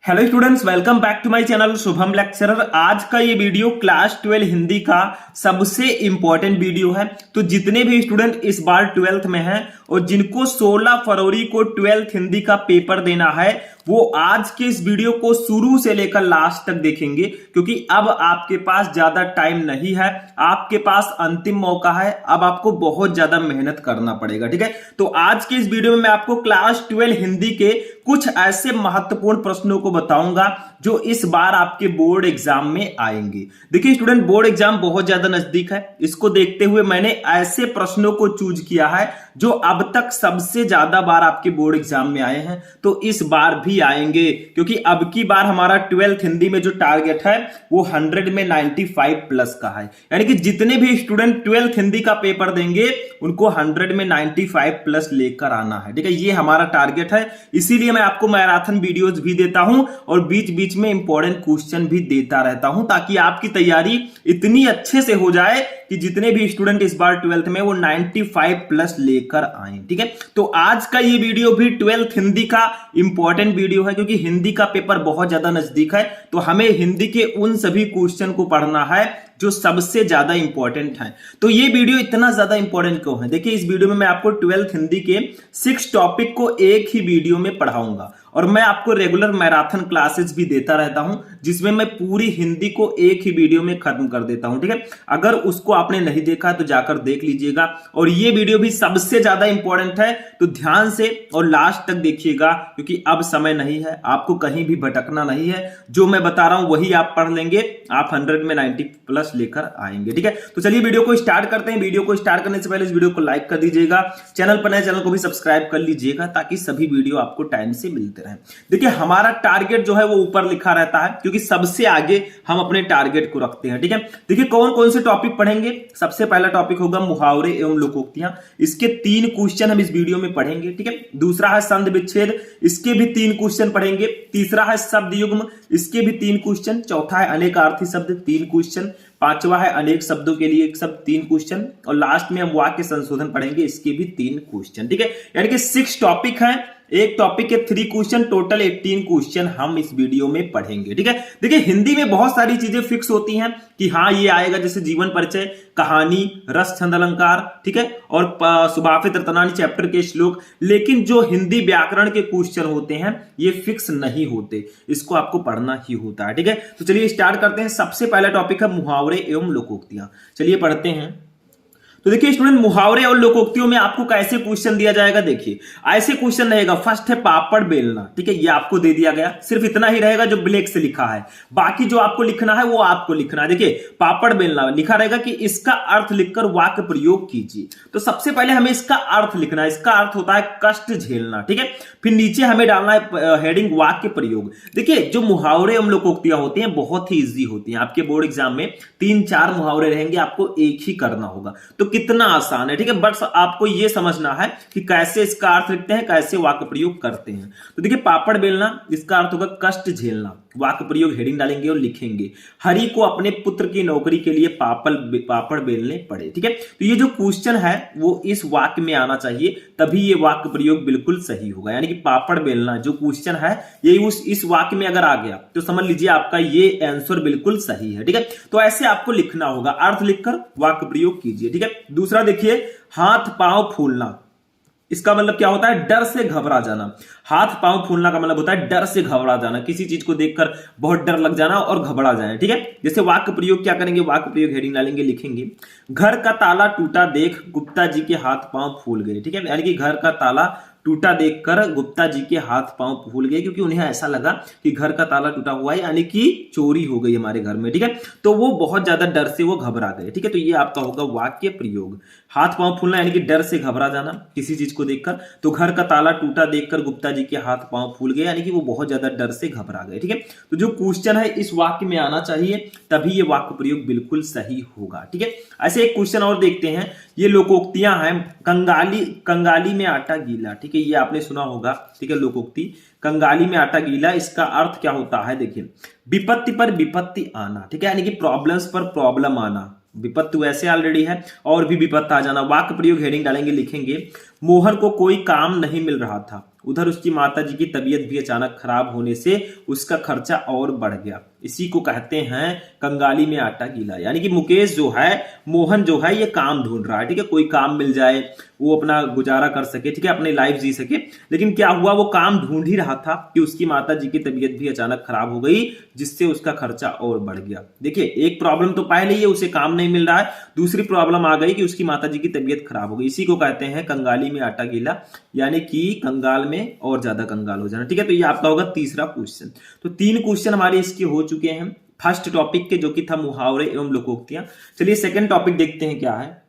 Hello students, welcome back to my channel Shubham lecturer. आज का ये वीडियो क्लास 12 हिंदी का सबसे इंपॉर्टेंट वीडियो है। तो जितने भी स्टूडेंट इस बार 12th में हैं और जिनको 16 फरवरी को 12th हिंदी का पेपर देना है, वो आज के इस वीडियो को शुरू से लेकर लास्ट तक देखेंगे, क्योंकि अब आपके पास ज्यादा टाइम नहीं है, आपके पास अंतिम मौका है। अब आपको बहुत ज्यादा मेहनत करना पड़ेगा, ठीक है। तो आज के इस वीडियो में मैं आपको क्लास 12 हिंदी के कुछ ऐसे महत्वपूर्ण प्रश्नों को बताऊंगा जो इस बार आपके बोर्ड एग्जाम में आएंगे। देखिए स्टूडेंट, बोर्ड एग्जाम बहुत ज्यादा नजदीक है। इसको देखते हुए मैंने ऐसे प्रश्नों को चूज किया है जो अब तक सबसे ज्यादा बार आपके बोर्ड एग्जाम में आए हैं, तो इस बार भी आएंगे, क्योंकि अब की बार हमारा 12th हिंदी में जो टारगेट है वो 100 में 95 प्लस का है। यानी कि जितने भी स्टूडेंट 12th हिंदी का पेपर देंगे उनको 100 में 95 प्लस लेकर आना है, ठीक है। ये हमारा टारगेट है, इसीलिए मैं आपको मैराथन वीडियोस भी देता हूं और बीच बीच में इंपॉर्टेंट क्वेश्चन भी देता रहता हूं, ताकि आपकी तैयारी इतनी अच्छे से हो जाए कि जितने भी स्टूडेंट इस बार 12th में वो 95 प्लस लेकर आए, ठीक है। तो आज का ये वीडियो भी 12th हिंदी का इंपॉर्टेंट वीडियो है, क्योंकि हिंदी का पेपर बहुत ज्यादा नजदीक है। तो हमें हिंदी के उन सभी क्वेश्चन को पढ़ना है जो सबसे ज्यादा इंपॉर्टेंट है। तो ये वीडियो इतना ज्यादा इंपॉर्टेंट क्यों है? देखिए, इस वीडियो में मैं आपको 12th हिंदी के 6 टॉपिक को एक ही वीडियो में पढ़ाऊंगा, और मैं आपको रेगुलर मैराथन क्लासेस भी देता रहता हूं, जिसमें मैं पूरी हिंदी को एक ही वीडियो में खत्म कर देता हूं, ठीक है। अगर उसको आपने नहीं देखा तो जाकर देख लीजिएगा। और ये वीडियो भी सबसे ज्यादा इंपॉर्टेंट है, तो ध्यान से और लास्ट तक देखिएगा, क्योंकि अब समय नहीं है, आपको कहीं भी भटकना नहीं है। जो मैं बता रहा हूं वही आप पढ़ लेंगे, आप 100 में 90 प्लस लेकर आएंगे, ठीक है। तो चलिए वीडियो को स्टार्ट करते हैं। वीडियो को स्टार्ट करने से पहले इस वीडियो को लाइक कर दीजिएगा, चैनल पर नए चैनल को भी सब्सक्राइब कर लीजिएगा, ताकि सभी वीडियो आपको टाइम से मिलते रहे। देखिए, हमारा टारगेट जो है वो ऊपर लिखा रहता है, क्योंकि सबसे आगे हम अपने टारगेट को रखते हैं, ठीक है। देखिए, कौन कौन से टॉपिक पढ़ेंगे। सबसे पहला टॉपिक होगा मुहावरे एवं लोकोक्तियां। इसके 3 क्वेश्चन हम इस वीडियो में पढ़ेंगे, ठीक है। दूसरा है संधि विच्छेद, इसके भी 3 क्वेश्चन पढ़ेंगे। तीसरा है शब्द युग्म, इसके भी 3 क्वेश्चन। चौथा है अनेकार्थी शब्द, 3 क्वेश्चन। पांचवा है अनेक शब्दों के लिए एक शब्द, 3 क्वेश्चन। और लास्ट में हम वाक्य संशोधन पढ़ेंगे, इसके भी 3 क्वेश्चन, ठीक है। यानी कि 6 टॉपिक हैं, एक टॉपिक के 3 क्वेश्चन, टोटल 18 क्वेश्चन हम इस वीडियो में पढ़ेंगे, ठीक है। देखिए, हिंदी में बहुत सारी चीजें फिक्स होती हैं कि हाँ ये आएगा, जैसे जीवन परिचय, कहानी, रस, छंद, अलंकार, ठीक है, और सुभाषित रत्नानी चैप्टर के श्लोक। लेकिन जो हिंदी व्याकरण के क्वेश्चन होते हैं ये फिक्स नहीं होते, इसको आपको पढ़ना ही होता है, ठीक है। तो चलिए स्टार्ट करते हैं। सबसे पहला टॉपिक है मुहावरे एवं लोकोक्तियां। चलिए पढ़ते हैं। तो देखिए स्टूडेंट, मुहावरे और लोकोक्तियों में आपको कैसे क्वेश्चन दिया जाएगा। देखिए, ऐसे क्वेश्चन रहेगा। फर्स्ट है पापड़ बेलना, ठीक है, ये आपको दे दिया गया, सिर्फ इतना ही रहेगा जो ब्लैक से लिखा है, बाकी जो आपको लिखना है वो आपको लिखना है। देखिए, पापड़ बेलना लिखा रहेगा कि इसका अर्थ लिखकर वाक्य प्रयोग कीजिए। तो सबसे पहले हमें इसका अर्थ लिखना है। इसका अर्थ होता है कष्ट झेलना, ठीक है। फिर नीचे हमें डालना है हेडिंग वाक्य प्रयोग। देखिए, जो मुहावरे एवं लोकोक्तियां होती हैं बहुत ही इजी होती हैं। आपके बोर्ड एग्जाम में 3-4 मुहावरे रहेंगे, आपको एक ही करना होगा। तो कितना आसान है, ठीक है। बस आपको यह समझना है कि कैसे इसका अर्थ लिखते हैं, कैसे वाक्य प्रयोग करते हैं। तो देखिए, पापड़ बेलना, इसका अर्थ होगा कष्ट झेलना। वाक्य प्रयोग हेडिंग डालेंगे और लिखेंगे, हरि को अपने पुत्र की नौकरी के लिए पापड़ बेलने पड़े, ठीक है। तो ये जो क्वेश्चन है वो इस वाक्य में आना चाहिए, तभी ये वाक्य प्रयोग बिल्कुल सही होगा। यानी कि पापड़ बेलना जो क्वेश्चन है ये इस वाक्य में अगर आ गया तो समझ लीजिए आपका ये आंसर बिल्कुल सही है, ठीक है। तो ऐसे आपको लिखना होगा, अर्थ लिखकर वाक्य प्रयोग कीजिए, ठीक है। दूसरा देखिए, हाथ पांव फूलना, इसका मतलब क्या होता है? डर से घबरा जाना। हाथ पांव फूलना का मतलब होता है डर से घबरा जाना, किसी चीज को देखकर बहुत डर लग जाना और घबरा जाए, ठीक है। जैसे वाक्य प्रयोग क्या करेंगे, वाक्य प्रयोग हेडिंग डालेंगे, लिखेंगे, घर का ताला टूटा देख गुप्ता जी के हाथ पांव फूल गए, ठीक है। यानी कि घर का ताला टूटा देखकर गुप्ता जी के हाथ पांव फूल गए, क्योंकि उन्हें ऐसा लगा कि घर का ताला टूटा हुआ है, यानी कि चोरी हो गई हमारे घर में, ठीक है। तो वो बहुत ज्यादा डर से वो घबरा गए, ठीक है। तो ये आपका होगा वाक्य प्रयोग। हाथ पांव फूलना यानी कि डर से घबरा जाना किसी चीज को देखकर। तो घर का ताला टूटा देखकर गुप्ता जी के हाथ पांव फूल गए, यानी कि वो बहुत ज्यादा डर से घबरा गए, ठीक है। तो जो क्वेश्चन है इस वाक्य में आना चाहिए, तभी ये वाक्य प्रयोग बिल्कुल सही होगा, ठीक है। ऐसे एक क्वेश्चन और देखते हैं। ये लोकोक्तियां हैं। कंगाली में आटा गीला, ठीक है, ये आपने सुना होगा, ठीक है। लोकोक्ति, कंगाली में आटा गीला, इसका अर्थ क्या होता है? देखिए, विपत्ति पर विपत्ति आना, ठीक है, यानी कि प्रॉब्लम्स पर प्रॉब्लम आना। विपत्ति वैसे ऑलरेडी है और भी विपत्ति आ जाना। वाक्य प्रयोग हेडिंग डालेंगे, लिखेंगे, मोहन को कोई काम नहीं मिल रहा था, उधर उसकी माताजी की तबीयत भी अचानक खराब होने से उसका खर्चा और बढ़ गया। इसी को कहते हैं कंगाली में आटा गीला। यानी कि मुकेश जो है, मोहन जो है, ये काम ढूंढ रहा है, ठीक है, कोई काम मिल जाए, वो अपना गुजारा कर सके, ठीक है, अपनी लाइफ जी सके। लेकिन क्या हुआ, वो काम ढूंढ ही रहा था कि उसकी माताजी की तबीयत भी अचानक खराब हो गई, जिससे उसका खर्चा और बढ़ गया। देखिए, एक प्रॉब्लम तो पहले ही है, उसे काम नहीं मिल रहा है, दूसरी प्रॉब्लम आ गई कि उसकी माताजी की तबीयत खराब हो गई। इसी को कहते हैं कंगाली में आटा गीला, यानी कि कंगाल में और ज्यादा कंगाल हो जाना, ठीक है। तो ये आपका होगा तीसरा क्वेश्चन। तो 3 क्वेश्चन हमारे इसके हो चुके हैं फर्स्ट टॉपिक के, जो कि था मुहावरे एवं लोकोक्तियां। चलिए सेकंड टॉपिक देखते हैं क्या है।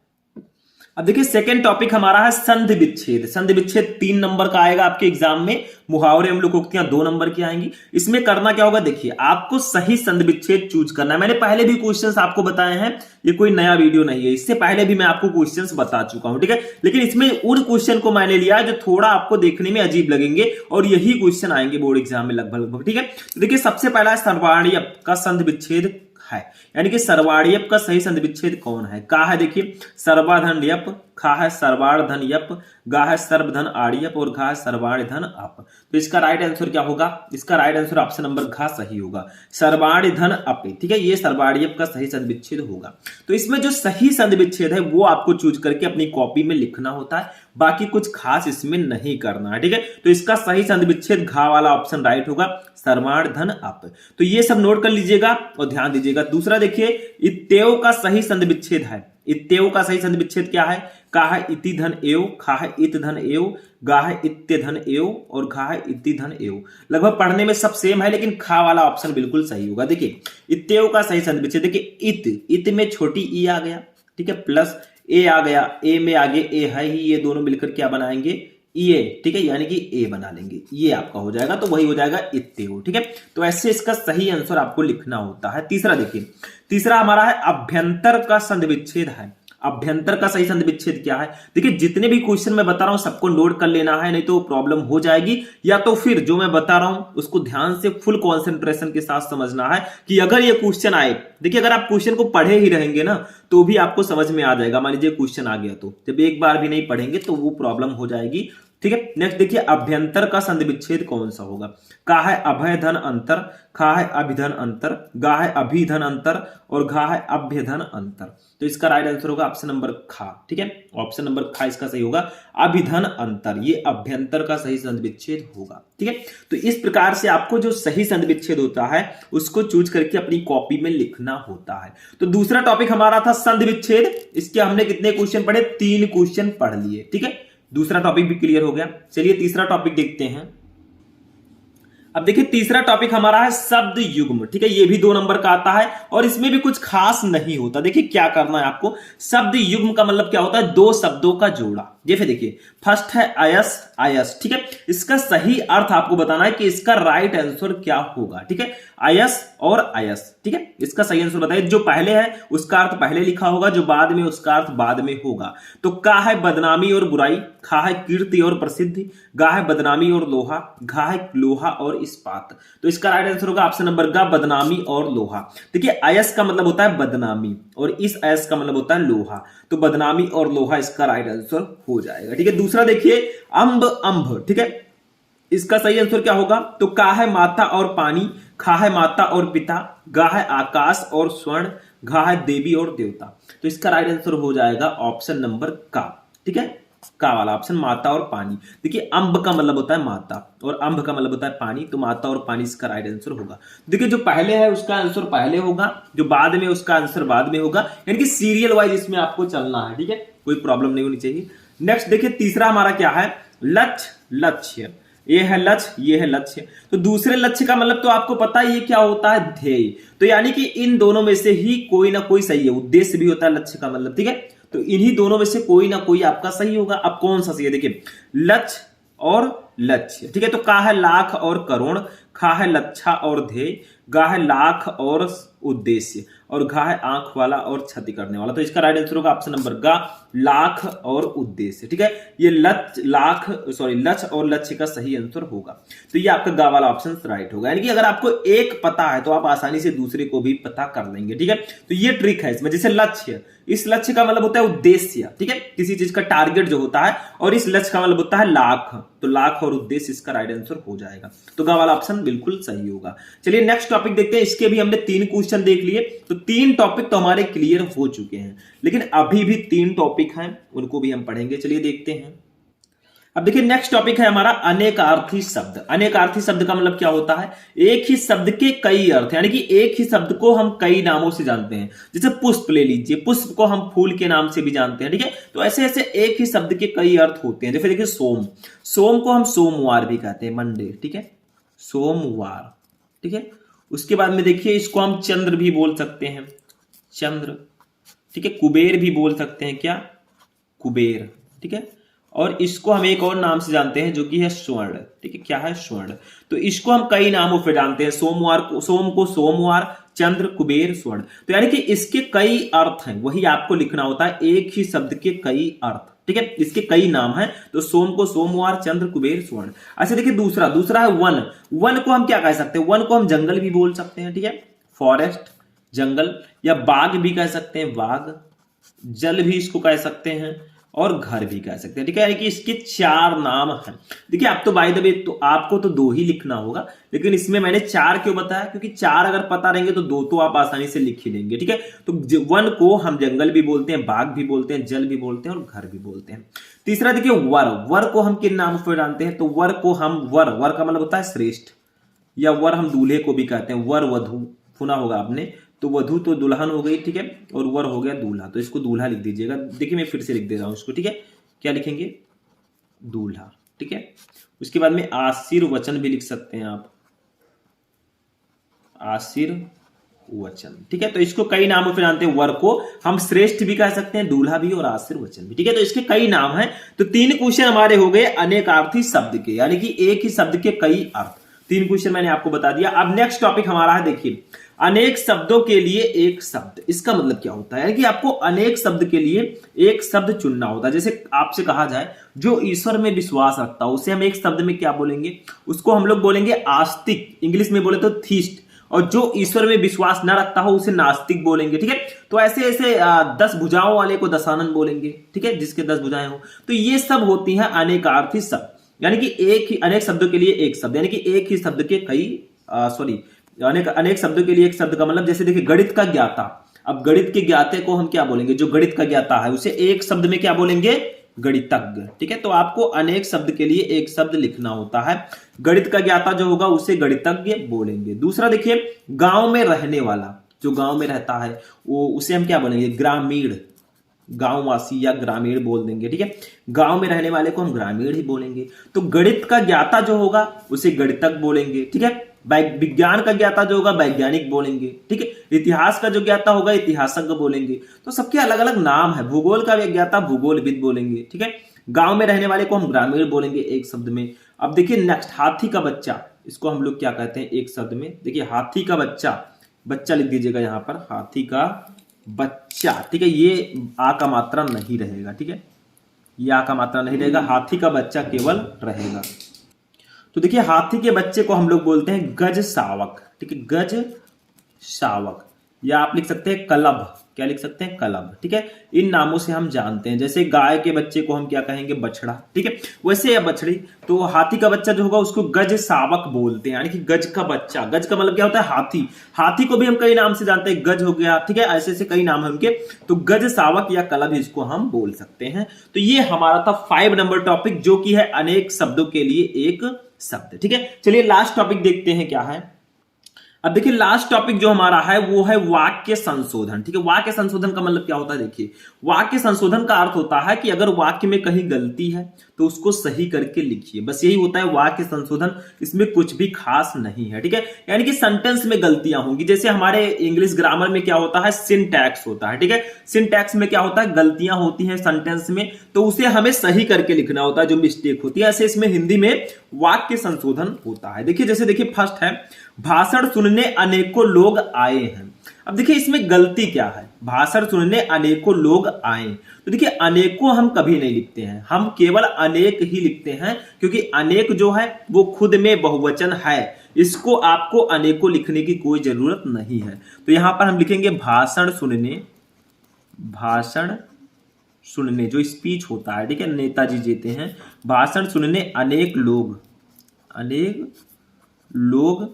अब देखिए सेकंड टॉपिक हमारा है संधि विच्छेद। संधि विच्छेद 3 नंबर का आएगा आपके एग्जाम में, मुहावरे एवं लोकोक्तियां 2 नंबर की आएंगी। इसमें करना क्या होगा, देखिए आपको सही संधि विच्छेद चूज करना है। मैंने पहले भी क्वेश्चंस आपको बताए हैं, ये कोई नया वीडियो नहीं है, इससे पहले भी मैं आपको क्वेश्चंस बता चुका हूं, ठीक है। लेकिन इसमें उन क्वेश्चन को मैंने लिया जो थोड़ा आपको देखने में अजीब लगेंगे, और यही क्वेश्चन आएंगे बोर्ड एग्जाम में लगभग, ठीक है। देखिए सबसे पहला है सर्वाणीयप का संधि विच्छेद है, यानी कि सर्वाणीयप का सही संधि विच्छेद कौन है। का है, देखिए सर्वाधन यप, खा है सर्वाणधन यप, गा है सर्वधन आड़ियप और घा है सर्वाणधन अप। तो इसका राइट आंसर क्या होगा, इसका राइट आंसर ऑप्शन नंबर घा सही होगा, सर्वाणधन अप, ठीक है, ये सर्वाणीयप का सही संधि विच्छेद होगा। तो इसमें जो सही संधि विच्छेद है वो आपको चूज करके अपनी कॉपी में लिखना होता है, बाकी कुछ खास इसमें नहीं करना है, ठीक है। तो इसका सही संधि विच्छेद घा वाला ऑप्शन राइट होगा, सर्वाणधन अप। तो ये सब नोट कर लीजिएगा और ध्यान दीजिएगा। दूसरा देखिए, इत्येव का सही संधि विच्छेद है। इत्येव का सही संधि विच्छेद क्या है, का है इति धन एव, खा है इत धन एव, गा है इत्य धन एव और घा है इति धन एव। लगभग पढ़ने में सब सेम है, लेकिन खा वाला ऑप्शन बिल्कुल सही होगा। देखिए इत्येव का सही संधि विच्छेद, देखिए इत में छोटी ई आ गया, ठीक है, प्लस ए आ गया, ए में आगे ए है ही, ये दोनों मिलकर क्या बनाएंगे, ये, ठीक है, यानी कि ए बना लेंगे, ये आपका हो जाएगा, तो वही हो जाएगा इत्येव, ठीक है। तो ऐसे इसका सही आंसर आपको लिखना होता है। तीसरा देखिए, तीसरा हमारा है अभ्यंतर का संधि विच्छेद है। अभ्यंतर का सही संधि विच्छेद क्या है, देखिए जितने भी क्वेश्चन मैं बता रहा हूं सबको नोट कर लेना है, नहीं तो प्रॉब्लम हो जाएगी, या तो फिर जो मैं बता रहा हूं उसको ध्यान से फुल कंसंट्रेशन के साथ समझना है कि अगर ये क्वेश्चन आए, देखिए अगर आप क्वेश्चन को पढ़े ही रहेंगे ना तो भी आपको समझ में आ जाएगा। मान लीजिए क्वेश्चन आ गया, तो जब एक बार भी नहीं पढ़ेंगे तो वो प्रॉब्लम हो जाएगी, ठीक है। नेक्स्ट देखिए, अभ्यंतर का संधि विच्छेद कौन सा होगा। का है अभय धन अंतर, खा है अभिधन अंतर, गा है अभिधन अंतर और घा है अभ्यधन अंतर। तो इसका राइट आंसर होगा ऑप्शन नंबर खा, ठीक है, ऑप्शन नंबर खा इसका सही होगा, अभिधन अंतर, ये अभ्यंतर का सही संधि विच्छेद होगा, ठीक है। तो इस प्रकार से आपको जो सही संधि विच्छेद होता है उसको चूज करके अपनी कॉपी में लिखना होता है। तो दूसरा टॉपिक हमारा था संधि विच्छेद, इसके हमने कितने क्वेश्चन पढ़े, 3 क्वेश्चन पढ़ लिए, ठीक है। दूसरा टॉपिक भी क्लियर हो गया। चलिए तीसरा टॉपिक देखते हैं। अब देखिए तीसरा टॉपिक हमारा है शब्द युग्म, ठीक है, ये भी 2 नंबर का आता है और इसमें भी कुछ खास नहीं होता। देखिए क्या करना है आपको, शब्द युग्म का मतलब क्या होता है, 2 शब्दों का जोड़ा। जैसे देखिए फर्स्ट है अयस, अयस, ठीक है, इसका सही अर्थ आपको बताना है कि इसका राइट आंसर क्या होगा, ठीक है, अयस और अयस, ठीक है, इसका सही आंसर बताइए। जो पहले है उसका अर्थ पहले लिखा होगा, जो बाद में उसका अर्थ बाद में होगा। तो का है बदनामी और बुराई, खा है कीर्ति और प्रसिद्धि, गा है बदनामी और लोहा, घा है लोहा और इस्पात। तो इसका राइट आंसर होगा ऑप्शन नंबर गा, बदनामी और लोहा। देखिए अयस का मतलब होता है बदनामी और इस अयस का मतलब होता है लोहा, तो बदनामी और लोहा इसका राइट आंसर हो जाएगा, ठीक है। दूसरा देखिए अंब, अंभ, ठीक है, इसका सही आंसर क्या होगा, तो का है माता और पानी, खा है माता और पिता, गा है आकाश और स्वर्ण, घा है देवी और देवता। तो इसका राइट आंसर हो जाएगा ऑप्शन नंबर का, ठीक है, का वाला ऑप्शन, माता और पानी। देखिए अंब का मतलब होता है माता और अंब का मतलब होता है पानी, तो माता और पानी इसका राइट आंसर होगा। देखिए जो पहले है उसका आंसर पहले होगा, जो बाद में उसका आंसर बाद में होगा, यानी कि सीरियल वाइज इसमें आपको चलना है, ठीक है, कोई प्रॉब्लम नहीं होनी चाहिए। नेक्स्ट देखिए तीसरा हमारा क्या है, लक्ष्य, लक्ष्य, ये है लक्ष्य, ये है लक्ष्य। तो दूसरे लक्ष्य का मतलब तो आपको पता है ये क्या होता है, ध्येय। तो यानी कि इन दोनों में से ही कोई ना कोई सही है, उद्देश्य भी होता है लक्ष्य का मतलब, ठीक है, तो इन्हीं दोनों में से कोई ना कोई आपका सही होगा। अब कौन सा सही है, देखिए लक्ष्य और लक्ष्य, ठीक है, तो का है लाख और करोड़, खा है लच्छा और ध्येय, गा है लाख और उद्देश्य, और घा है आंख वाला और क्षति करने वाला। तो इसका राइट आंसर होगा ऑप्शन नंबर गा, लाख और उद्देश्य। ठीक है, ये लक्ष्य और लक्ष्य का सही आंसर होगा। तो ये आपका गा वाला ऑप्शन राइट होगा। यानी कि अगर आपको एक पता है तो आप आसानी से दूसरे को भी पता कर लेंगे। ठीक है, तो ये ट्रिक है इसमें। जैसे लक्ष्य, इस लक्ष्य का मतलब होता है उद्देश्य। ठीक है, किसी चीज का टारगेट जो होता है, और इस लक्ष्य का मतलब होता है लाख। तो लाख और उद्देश्य इसका राइट आंसर हो जाएगा। तो गा वाला ऑप्शन बिल्कुल सही होगा। चलिए नेक्स्ट टॉपिक देखते हैं। इसके भी हमने 3 क्वेश्चन देख लिए, तो 3 टॉपिक तो हमारे क्लियर हो चुके हैं, लेकिन अभी भी 3 टॉपिक हैं, उनको भी हम पढ़ेंगे। चलिए देखते हैं। अब देखिए नेक्स्ट टॉपिक है हमारा अनेकार्थी शब्द। अनेकार्थी शब्द का मतलब क्या होता है? एक ही शब्द के कई अर्थ, यानी कि एक ही शब्द को हम कई नामों से जानते हैं। जैसे पुष्प ले लीजिए, पुष्प को हम फूल के नाम से भी जानते हैं। ठीक है, तो ऐसे ऐसे एक ही शब्द के कई अर्थ होते हैं। जैसे देखिए सोम, सोम को हम सोमवार भी कहते हैं, मंडे। ठीक है, सोमवार। ठीक है, उसके बाद में देखिए इसको हम चंद्र भी बोल सकते हैं, चंद्र। ठीक है, कुबेर भी बोल सकते हैं, क्या? कुबेर। ठीक है, और इसको हम एक और नाम से जानते हैं जो कि है स्वर्ण। ठीक है, क्या है? स्वर्ण। तो इसको हम कई नामों पे जानते हैं। सोमवार को, सोम को सोमवार, चंद्र, कुबेर, स्वर्ण। तो यानी कि इसके कई अर्थ हैं, वही आपको लिखना होता है, एक ही शब्द के कई अर्थ। ठीक है, इसके कई नाम हैं। तो सोम को सोमवार, चंद्र, कुबेर, स्वर्ण। अच्छा देखिए दूसरा है वन। वन को हम क्या कह सकते हैं? वन को हम जंगल भी बोल सकते हैं। ठीक है, फॉरेस्ट, जंगल, या बाग भी कह सकते हैं, बाग। जल भी इसको कह सकते हैं, और घर भी कह सकते हैं। ठीक है, यानी कि इसके 4 नाम हैं। देखिए आप तो बाय द वे तो आपको तो 2 ही लिखना होगा, लेकिन इसमें मैंने 4 क्यों बताया? क्योंकि 4 अगर पता रहेंगे तो 2 तो आप आसानी से लिख ही लेंगे। ठीक है, तो वन को हम जंगल भी बोलते हैं, बाग भी बोलते हैं, जल भी बोलते हैं, और घर भी बोलते हैं। तीसरा देखिए वर। वर को हम किन नाम से जानते हैं? तो वर को हम वर का मतलब होता है श्रेष्ठ, या वर हम दूल्हे को भी कहते हैं। वर वधु सुना होगा आपने, तो वधु तो दुल्हन हो गई। ठीक है, और वर हो गया दूल्हा। तो इसको दूल्हा लिख दीजिएगा। देखिए मैं फिर से लिख दे रहा हूं इसको। ठीक है, क्या लिखेंगे? दूल्हा। ठीक है, उसके बाद में आशीर्वचन भी लिख सकते हैं आप, आशीर्वचन। ठीक है, तो इसको कई नामों से जानते हैं। वर को हम श्रेष्ठ भी कह सकते हैं, दूल्हा भी, और आशीर्वचन भी। ठीक है, तो इसके कई नाम हैं। तो 3 क्वेश्चन हमारे हो गए अनेकार्थी शब्द के, यानी कि एक ही शब्द के कई अर्थ। 3 क्वेश्चन मैंने आपको बता दिया। अब नेक्स्ट टॉपिक हमारा है, देखिए अनेक शब्दों के लिए एक शब्द। इसका मतलब क्या होता है कि आपको अनेक शब्द के लिए एक शब्द चुनना होता है। जैसे आपसे कहा जाए जो ईश्वर में विश्वास रखता है, उसे हम एक शब्द में क्या बोलेंगे? उसको हम लोग बोलेंगे आस्तिक, इंग्लिश में बोले तो थीस्ट। और जो ईश्वर में विश्वास न रखता हो उसे नास्तिक बोलेंगे। ठीक है, तो ऐसे ऐसे 10 भुजाओं वाले को दशानन बोलेंगे। ठीक है, जिसके 10 भुजाएं हो। तो ये सब होती हैं अनेकार्थी शब्द, यानी कि एक ही, अनेक शब्दों के लिए एक शब्द, यानी कि एक ही शब्द के कई अनेक शब्दों के लिए एक शब्द का मतलब, जैसे देखिए गणित का ज्ञाता। अब गणित के ज्ञाते को हम क्या बोलेंगे? जो गणित का ज्ञाता है उसे एक शब्द में क्या बोलेंगे? गणितज्ञ। ठीक है, तो आपको अनेक शब्द के लिए एक शब्द लिखना होता है। गणित का ज्ञाता जो होगा उसे गणितज्ञ बोलेंगे। दूसरा देखिए गांव में रहने वाला, जो गांव में रहता है वो, उसे हम क्या बोलेंगे? ग्रामीण, गांववासी या ग्रामीण बोल देंगे। ठीक है, गांव में रहने वाले को हम ग्रामीण ही बोलेंगे। तो गणित का ज्ञाता जो होगा उसे गणितज्ञ बोलेंगे। ठीक है, विज्ञान का ज्ञाता जो होगा वैज्ञानिक बोलेंगे। ठीक है, इतिहास का जो ज्ञाता होगा इतिहासज्ञ बोलेंगे। तो सबके अलग अलग नाम है। भूगोल का ज्ञाता भूगोलविद बोलेंगे। ठीक है, गांव में रहने वाले को हम ग्रामीण बोलेंगे एक शब्द में। अब देखिए नेक्स्ट, हाथी का बच्चा, इसको हम लोग क्या कहते हैं एक शब्द में? देखिए हाथी का बच्चा, बच्चा लिख दीजिएगा यहां पर, हाथी का बच्चा। ठीक है, ये आ का मात्रा नहीं रहेगा। ठीक है, ये आ का मात्रा नहीं रहेगा, हाथी का बच्चा केवल रहेगा। तो देखिए हाथी के बच्चे को हम लोग बोलते हैं गज शावक। ठीक है, गज शावक, या आप लिख सकते हैं कलभ। क्या लिख सकते हैं? कलभ। ठीक है, इन नामों से हम जानते हैं। जैसे गाय के बच्चे को हम क्या कहेंगे? बछड़ा। ठीक है, वैसे या बछड़ी। तो हाथी का बच्चा जो होगा उसको गज शावक बोलते हैं, यानी कि गज का बच्चा। गज का मतलब क्या होता है? हाथी। हाथी को भी हम कई नाम से जानते हैं, गज हो गया। ठीक है, ऐसे ऐसे कई नाम है उनके। तो गज शावक या कलभ इसको हम बोल सकते हैं। तो ये हमारा था 5 नंबर टॉपिक, जो कि है अनेक शब्दों के लिए एक शब्द। ठीक है, चलिए लास्ट टॉपिक देखते हैं क्या है। अब देखिए लास्ट टॉपिक जो हमारा है वो है वाक्य संशोधन। ठीक है, वाक्य संशोधन का मतलब क्या होता है? देखिए वाक्य संशोधन का अर्थ होता है कि अगर वाक्य में कहीं गलती है तो उसको सही करके लिखिए, बस यही होता है वाक्य संशोधन। इसमें कुछ भी खास नहीं है। ठीक है, यानी कि सेंटेंस में गलतियां होंगी। जैसे हमारे इंग्लिश ग्रामर में क्या होता है? सिंटैक्स होता है। ठीक है, सिंटैक्स में क्या होता है? गलतियां होती हैं सेंटेंस में, तो उसे हमें सही करके लिखना होता है जो मिस्टेक होती है। ऐसे इसमें हिंदी में वाक्य संशोधन होता है। देखिए जैसे देखिए फर्स्ट है, भाषण सुनने अनेकों लोग आए हैं। अब देखिए इसमें गलती क्या है? भाषण सुनने अनेकों लोग आए, तो देखिए अनेकों हम कभी नहीं लिखते हैं, हम केवल अनेक ही लिखते हैं, क्योंकि अनेक जो है वो खुद में बहुवचन है। इसको आपको अनेकों लिखने की कोई जरूरत नहीं है। तो यहां पर हम लिखेंगे भाषण सुनने, भाषण सुनने जो स्पीच होता है। ठीक है, नेताजी देते हैं, भाषण सुनने अनेक लोग, अनेक लोग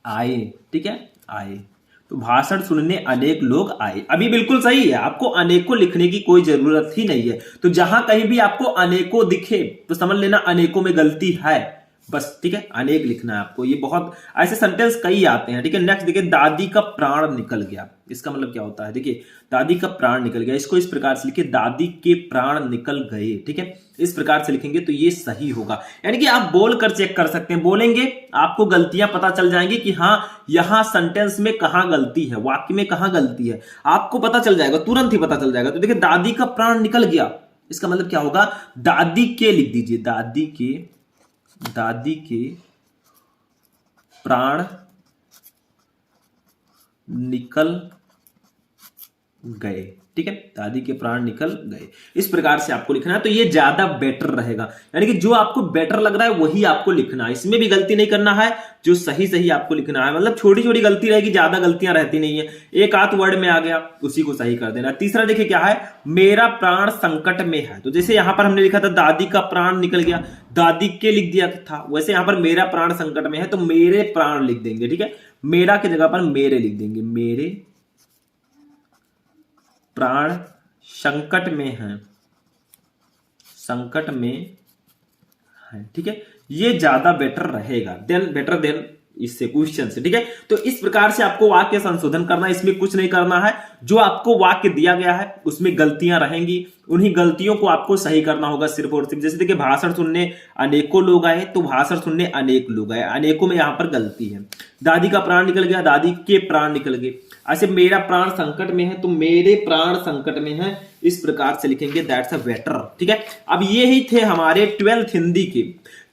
आए। ठीक है, आए, तो भाषण सुनने अनेक लोग आए। अभी बिल्कुल सही है, आपको अनेकों लिखने की कोई जरूरत ही नहीं है। तो जहां कहीं भी आपको अनेकों दिखे तो समझ लेना अनेकों में गलती है, बस। ठीक है, अनेक लिखना है आपको। ये बहुत ऐसे सेंटेंस कई आते हैं। ठीक है, नेक्स्ट देखिए, दादी का प्राण निकल गया। इसका मतलब क्या होता है? देखिए दादी का प्राण निकल गया, इसको इस प्रकार से लिखिए, दादी के प्राण निकल गए। ठीक है, इस प्रकार से लिखेंगे तो ये सही होगा। यानी कि आप बोलकर चेक कर सकते हैं, बोलेंगे आपको गलतियां पता चल जाएंगी कि हाँ यहां सेंटेंस में कहां गलती है, वाक्य में कहां गलती है, आपको पता चल जाएगा, तुरंत ही पता चल जाएगा। तो देखिए दादी का प्राण निकल गया, इसका मतलब क्या होगा? दादी के लिख दीजिए, दादी के, दादी के प्राण निकल गए। ठीक है, दादी के प्राण निकल गए, इस प्रकार से आपको लिखना है। तो ये ज्यादा बेटर रहेगा, यानी कि जो आपको बेटर लग रहा है वही आपको लिखना है। इसमें भी गलती नहीं करना है, जो सही सही आपको लिखना है। मतलब छोटी छोटी गलती रहेगी, ज्यादा गलतियां रहती नहीं है। एक आध वर्ड में आ गया उसी को सही कर देना। तीसरा देखिए क्या है, मेरा प्राण संकट में है। तो जैसे यहां पर हमने लिखा था दादी का प्राण निकल गया, दादी के लिख दिया था, वैसे यहां पर मेरा प्राण संकट में है तो मेरे प्राण लिख देंगे। ठीक है, मेरा की जगह पर मेरे लिख देंगे, मेरे प्राण संकट में है, संकट में है। ठीक है, ये ज्यादा बेटर रहेगा, देन बेटर देन इससे क्वेश्चन से। ठीक है, तो इस प्रकार से आपको वाक्य संशोधन करना है। इसमें कुछ नहीं करना है, जो आपको वाक्य दिया गया है उसमें गलतियां रहेंगी, उन्हीं गलतियों को आपको सही करना होगा सिर्फ और सिर्फ। जैसे देखिए भाषण सुनने अनेकों लोग आए, तो भाषण सुनने अनेक लोग आए, अनेकों में यहां पर गलती है। दादी का प्राण निकल गया, दादी के प्राण निकल गए। ऐसे मेरा प्राण संकट में है तो मेरे प्राण संकट में है, इस प्रकार से लिखेंगे, दैट्स अ बेटर। ठीक है, अब ये ही थे हमारे 12th हिंदी के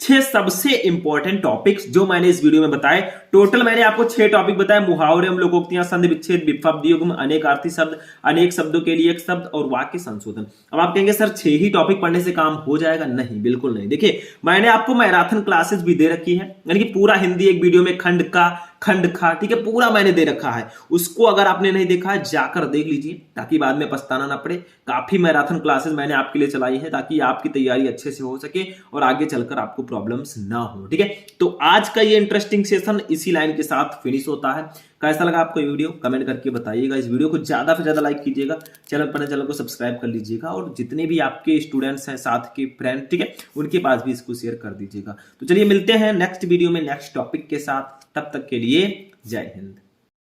6 सबसे इंपॉर्टेंट टॉपिक्स जो मैंने इस वीडियो में बताए। टोटल मैंने आपको 6 टॉपिक बताए, मुहावरे, लोकोक्तियां, संधि विच्छेद, विभक्त युग्म, अनेकार्थी शब्द, अनेक शब्दों के लिए एक शब्द और वाक्य संशोधन। अब आप कहेंगे सर 6 ही टॉपिक पढ़ने से काम हो जाएगा? नहीं, बिल्कुल नहीं। देखिए मैंने आपको मैराथन क्लासेस भी दे रखी है, यानी कि पूरा हिंदी एक वीडियो में खंड का खंड खा, ठीक है, पूरा मैंने दे रखा है। उसको अगर आपने नहीं देखा है जाकर देख लीजिए, ताकि बाद में पछताना ना पड़े। काफी मैराथन क्लासेस मैंने आपके लिए चलाई है ताकि आपकी तैयारी अच्छे से हो सके और आगे चलकर आपको प्रॉब्लम्स ना हो। ठीक है, तो आज का ये इंटरेस्टिंग सेशन इसी लाइन के साथ फिनिश होता है। कैसा लगा आपको ये वीडियो कमेंट करके बताइएगा। इस वीडियो को ज्यादा से ज्यादा लाइक कीजिएगा, चैनल को सब्सक्राइब कर लीजिएगा और जितने भी आपके स्टूडेंट्स हैं साथ के फ्रेंड, ठीक है, उनके पास भी इसको शेयर कर दीजिएगा। तो चलिए मिलते हैं नेक्स्ट वीडियो में नेक्स्ट टॉपिक के साथ, तब तक के लिए जय हिंद।